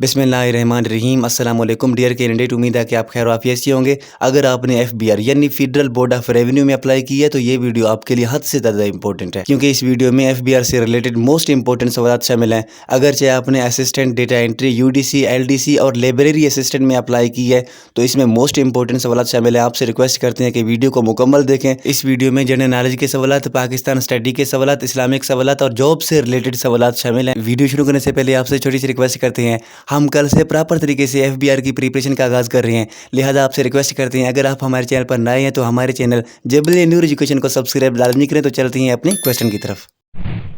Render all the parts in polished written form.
بسم اللہ الرحمن الرحیم۔ السلام علیکم ڈیئر کینڈیڈیٹ، امید ہے کہ آپ خیر و عافیت سے ہوں گے۔ اگر آپ نے FBR یعنی فیڈرل بورڈ آف ریونیو میں اپلائی کی ہے تو یہ ویڈیو آپ کے لیے حد سے زیادہ امپورٹنٹ ہے، کیونکہ اس ویڈیو میں FBR سے ریلیٹڈ موسٹ امپورٹنٹ سوالات شامل ہیں۔ اگرچہ آپ نے assistant data entry UDC LDC اور لائبریری اسسٹنٹ میں اپلائی کی ہے تو اس میں موسٹ امپورٹنٹ سوالات شامل ہیں۔ آپ سے ریکویسٹ کرتے ہیں کہ ویڈیو کو مکمل دیکھیں۔ اس ویڈیو میں جنرل نالج کے سوالات، پاکستان اسٹڈی کے سوالات، اسلامک سوالات اور جاب سے ریلیٹڈ سوالات شامل ہیں۔ ویڈیو شروع کرنے سے پہلے آپ سے چھوٹی سی ریکویسٹ کرتے ہیں، ہم کل سے پراپر طریقے سے FBR کی پریپریشن کا آغاز کر رہے ہیں، لہذا آپ سے ریکویسٹ کرتے ہیں اگر آپ ہمارے چینل پر نئے ہیں تو ہمارے چینل جبل نور ایجوکیشن کو سبسکرائب لازمی کریں۔ تو چلتے ہیں اپنی کویسچن کی طرف۔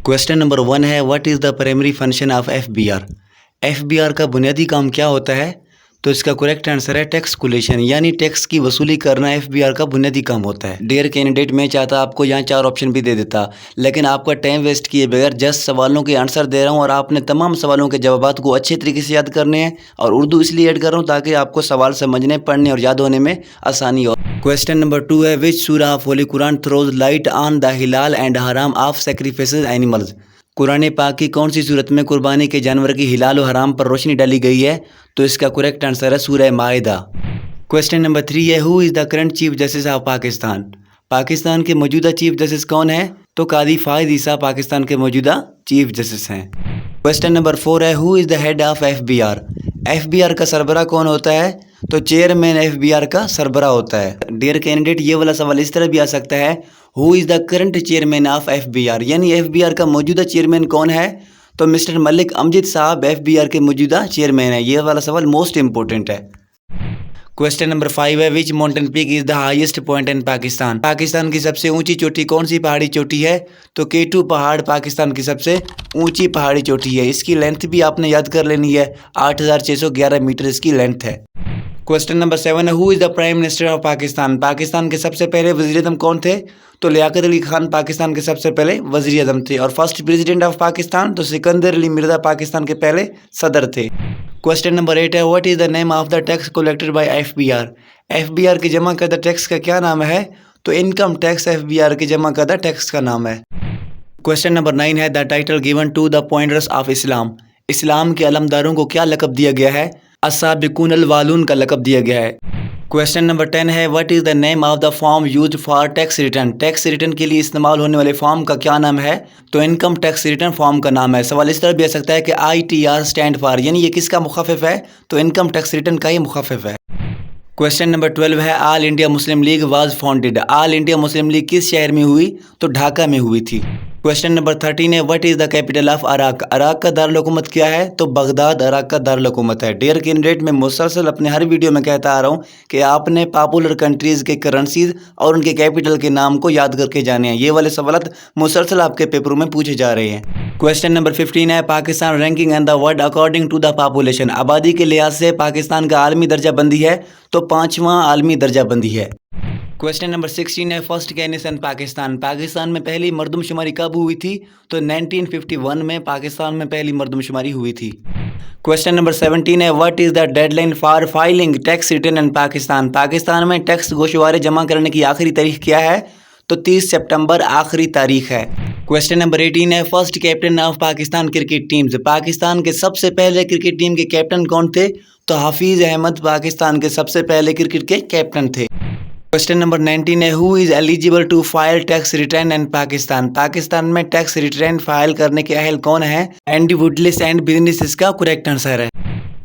کویسچن نمبر 1 ہے، what is the primary function of FBR؟ FBR کا بنیادی کام کیا ہوتا ہے؟ تو اس کا کریکٹ آنسر ہے ٹیکس کولیشن، یعنی ٹیکس کی وصولی کرنا FBR کا بنیادی کام ہوتا ہے۔ ڈیئر کینڈیڈیٹ، میں چاہتا آپ کو یہاں 4 آپشن بھی دے دیتا، لیکن آپ کا ٹائم ویسٹ کیے بغیر جسٹ سوالوں کے آنسر دے رہا ہوں، اور آپ نے تمام سوالوں کے جوابات کو اچھے طریقے سے یاد کرنے ہیں، اور اردو اس لیے ایڈ کر رہا ہوں تاکہ آپ کو سوال سمجھنے، پڑھنے اور یاد ہونے میں آسانی ہو۔ کویسچن نمبر 2 ہے، which surah of holy Quran throws light on the halal and haram of sacrifices animals? Quran پاک کی کون سی صورت میں قربانی کے جانور کی ہلال و حرام پر روشنی ڈالی گئی ہے؟ تو اس کا کریکٹ آنسر ہے سورہ مائدہ۔ کویسچن نمبر 3 ہے، who is the current chief justice of Pakistan? Pakistan کے موجودہ چیف جسٹس کون ہیں؟ تو قاضی فائز عیسیٰ پاکستان کے موجودہ چیف جسٹس ہیں۔ کویسچن نمبر 4 ہے، who is the head of FBR؟ FBR کا سربراہ کون ہوتا ہے؟ تو چیئرمین FBR کا سربراہ ہوتا ہے۔ ڈیئر کینڈیڈیٹ، یہ والا سوال اس طرح بھی آ سکتا ہے، who is the current chairman of FBR؟ یعنی FBR کا موجودہ چیئرمین کون ہے؟ تو مسٹر ملک امجد صاحب FBR کے موجودہ چیئرمین ہیں۔ یہ والا سوال موسٹ امپورٹنٹ ہے۔ کویسچن نمبر 5 ہے، which mountain peak is the highest point in Pakistan? Pakistan کی سب سے اونچی چوٹی کون سی پہاڑی چوٹی ہے؟ تو K2 پہاڑ پاکستان کی سب سے اونچی پہاڑی چوٹی ہے۔ اس کی لینتھ بھی آپ نے یاد کر لینی ہے، 8611 میٹر اس کی لینتھ ہے۔ کویسچن نمبر 7 ہے، who is the prime minister of Pakistan? Pakistan کے سب سے پہلے وزیر اعظم کون تھے؟ تو لیاقت علی خان پاکستان کے سب سے پہلے وزیر اعظم تھے، اور فرسٹ پریزیڈنٹ آف پاکستان تو سکندر علی مرزا پاکستان کے پہلے صدر تھے۔ کویسچن نمبر 8 ہے، what is the name of the tax collected by FBR؟ FBR کی جمع کردہ ٹیکس کا کیا نام ہے؟ تو انکم ٹیکس FBR کی جمع کردہ ٹیکس کا نام ہے۔ کویسچن نمبر 9 ہے، the title given to the pointers of Islam? اسلام کے علمداروں کو کیا لقب دیا گیا ہے؟ السابقون الوالون کا لقب دیا گیا ہے۔ کویسچن نمبر 10 ہے، what is the name of the form used for tax return? Tax return کے لیے استعمال ہونے والے فارم کا کیا نام ہے؟ تو انکم ٹیکس ریٹرن فارم کا نام ہے۔ سوال اس طرح بھی آ سکتا ہے کہ ITR اسٹینڈ فار، یعنی یہ کس کا مخفف ہے؟ تو انکم ٹیکس ریٹرن کا ہی مخفف ہے۔ کویسچن نمبر 12 ہے، All India Muslim League was founded? All India Muslim League کس شہر میں ہوئی؟ تو ڈھاکہ میں ہوئی تھی۔ کویسچن نمبر 13 ہے، what is the capital of Iraq? Iraq کا دارالحکومت کیا ہے؟ تو بغداد عراق کا دارالحکومت ہے۔ ڈیئر کینڈیڈیٹ، میں مسلسل اپنے ہر ویڈیو میں کہتا آ رہا ہوں کہ آپ نے پاپولر کنٹریز کے کرنسیز اور ان کے کیپٹل کے نام کو یاد کر کے جانے ہیں۔ یہ والے سوالات مسلسل آپ کے پیپروں میں پوچھے جا رہے ہیں۔ کویسچن نمبر 15 ہے، Pakistan ranking in the world according to the population? آبادی کے لحاظ سے پاکستان کا عالمی درجہ بندی ہے تو 5واں عالمی درجہ بندی ہے۔ کویسچن نمبر 16 ہے، فرسٹ کینس ان پاکستان؟ پاکستان میں پہلی مردم شماری کب ہوئی تھی؟ تو 1951 میں پاکستان میں پہلی مردم شماری ہوئی تھی۔ کویسچن نمبر 17 ہے، what is the deadline for filing tax return in Pakistan? Pakistan میں ٹیکس گوشوارے جمع کرنے کی آخری تاریخ کیا ہے؟ تو 30 سپٹمبر آخری تاریخ ہے۔ کویسچن نمبر 18 ہے، first captain of Pakistan cricket teams? Pakistan کے سب سے پہلے کرکٹ ٹیم کے کیپٹن کون تھے؟ تو حفیظ احمد پاکستان کے سب سے پہلے کرکٹ کے کیپٹن تھے۔ کویسچن نمبر 19 ہے، who is eligible to file tax return in Pakistan? Pakistan میں ٹیکس ریٹرن فائل کرنے کے اہل کون ہیں؟ انڈیویڈولز اینڈ بزنسز کا کریکٹ آنسر ہے۔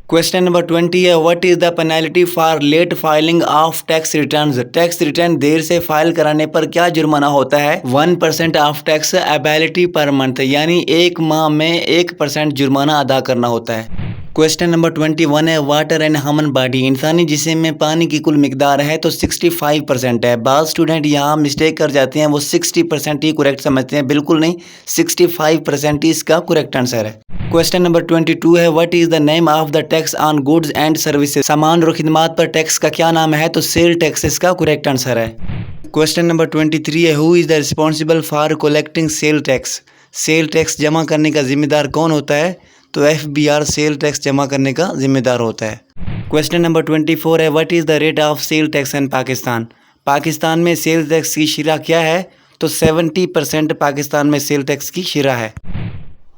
کویسچن نمبر 20 ہے، what is the penalty for late filing of tax returns? Tax return دیر سے فائل کرانے پر کیا جرمانہ ہوتا ہے؟ 1% of taxability per month, یعنی ایک ماہ میں 1% جرمانہ ادا کرنا ہوتا ہے۔ کویسچن نمبر 21 ہے، واٹر اینڈ ہیومن باڈی؟ انسانی جسم میں پانی کی کل مقدار ہے تو 65% ہے۔ بعض اسٹوڈنٹ یہاں مسٹیک کر جاتے ہیں، وہ 60% ہی کریکٹ سمجھتے ہیں، بالکل نہیں، 65% ہی اس کا کریکٹ آنسر ہے۔ کویسچن نمبر 22 ہے، what is the name of the tax on goods and services? سامان اور خدمات پر ٹیکس کا کیا نام ہے؟ تو سیل ٹیکس اس کا کریکٹ آنسر ہے۔ کویسچن نمبر 23 ہے، who is the responsible for collecting sale tax? Sale tax جمع کرنے کا ذمہ دار کون ہوتا ہے؟ تو FBR سیل ٹیکس جمع کرنے کا ذمہ دار ہوتا ہے۔ کویسچن نمبر 24 ہے، what is the rate of sale tax in Pakistan? Pakistan میں سیل ٹیکس کی شرح کیا ہے؟ تو 70% پاکستان میں سیل ٹیکس کی شرح ہے۔